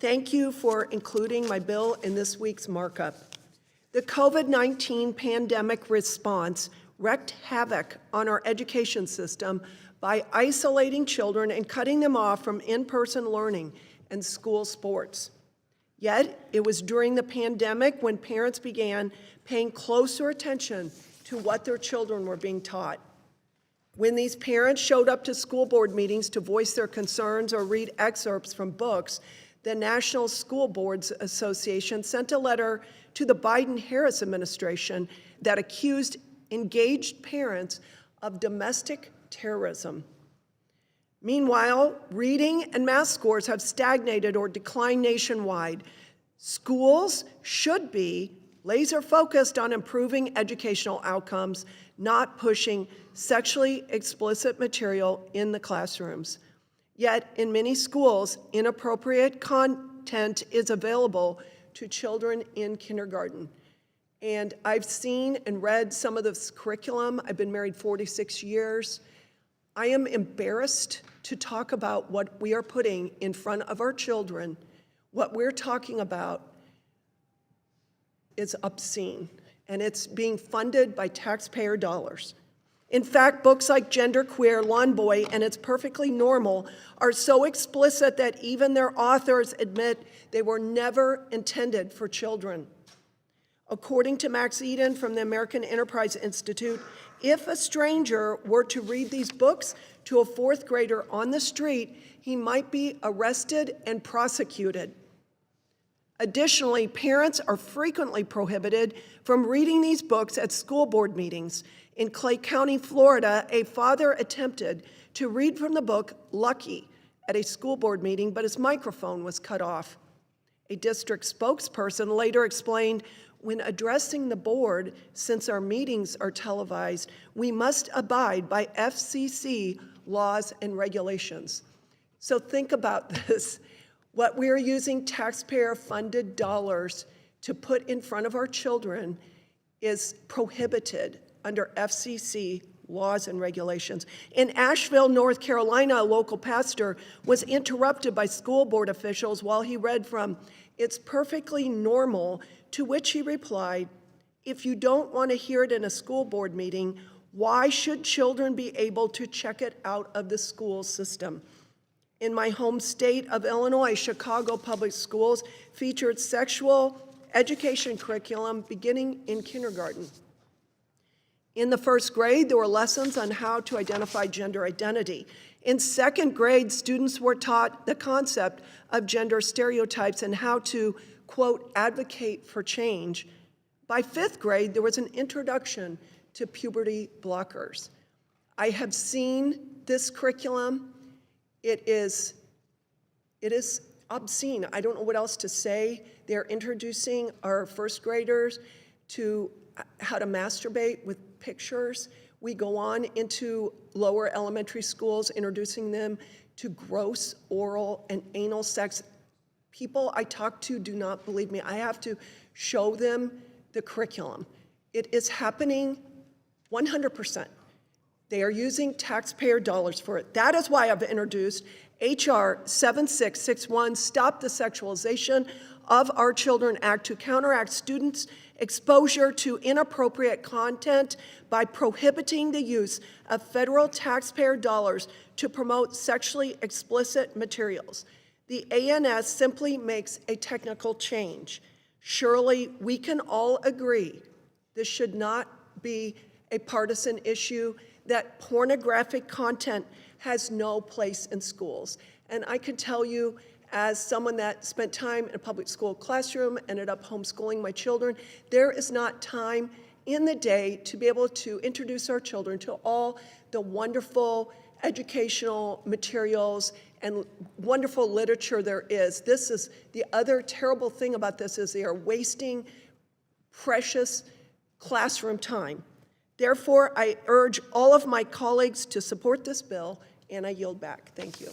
Thank you for including my bill in this week's markup. The COVID-19 pandemic response wreaked havoc on our education system by isolating children and cutting them off from in-person learning and school sports. Yet, it was during the pandemic when parents began paying closer attention to what their children were being taught. When these parents showed up to school board meetings to voice their concerns or read excerpts from books, the National School Boards Association sent a letter to the Biden-Harris administration that accused engaged parents of domestic terrorism. Meanwhile, reading and math scores have stagnated or declined nationwide. Schools should be laser-focused on improving educational outcomes, not pushing sexually explicit material in the classrooms. Yet, in many schools, inappropriate content is available to children in kindergarten. And I've seen and read some of this curriculum. I've been married 46 years. I am embarrassed to talk about what we are putting in front of our children. What we're talking about is obscene, and it's being funded by taxpayer dollars. In fact, books like Genderqueer, Lawn Boy, and It's Perfectly Normal are so explicit that even their authors admit they were never intended for children. According to Max Eden from the American Enterprise Institute, if a stranger were to read these books to a fourth grader on the street, he might be arrested and prosecuted. Additionally, parents are frequently prohibited from reading these books at school board meetings. In Clay County, Florida, a father attempted to read from the book Lucky at a school board meeting, but his microphone was cut off. A district spokesperson later explained, when addressing the board, since our meetings are televised, we must abide by FCC laws and regulations. So think about this. What we're using taxpayer-funded dollars to put in front of our children is prohibited under FCC laws and regulations. In Asheville, North Carolina, a local pastor was interrupted by school board officials while he read from It's Perfectly Normal, to which he replied, if you don't want to hear it in a school board meeting, why should children be able to check it out of the school system? In my home state of Illinois, Chicago Public Schools featured sexual education curriculum beginning in kindergarten. In the first grade, there were lessons on how to identify gender identity. In second grade, students were taught the concept of gender stereotypes and how to, quote, advocate for change. By fifth grade, there was an introduction to puberty blockers. I have seen this curriculum. It is obscene. I don't know what else to say. They're introducing our first graders to how to masturbate with pictures. We go on into lower elementary schools, introducing them to gross oral and anal sex. People I talk to do not believe me. I have to show them the curriculum. It is happening 100%. They are using taxpayer dollars for it. That is why I've introduced H.R. 7661, Stop the Sexualization of Our Children Act, to counteract students' exposure to inappropriate content by prohibiting the use of federal taxpayer dollars to promote sexually explicit materials. The ANS simply makes a technical change. Surely we can all agree this should not be a partisan issue, that pornographic content has no place in schools. And I can tell you, as someone that spent time in a public school classroom, ended up homeschooling my children, there is not time in the day to be able to introduce our children to all the wonderful educational materials and wonderful literature there is. This is the other terrible thing about this, is they are wasting precious classroom time. Therefore, I urge all of my colleagues to support this bill, and I yield back. Thank you.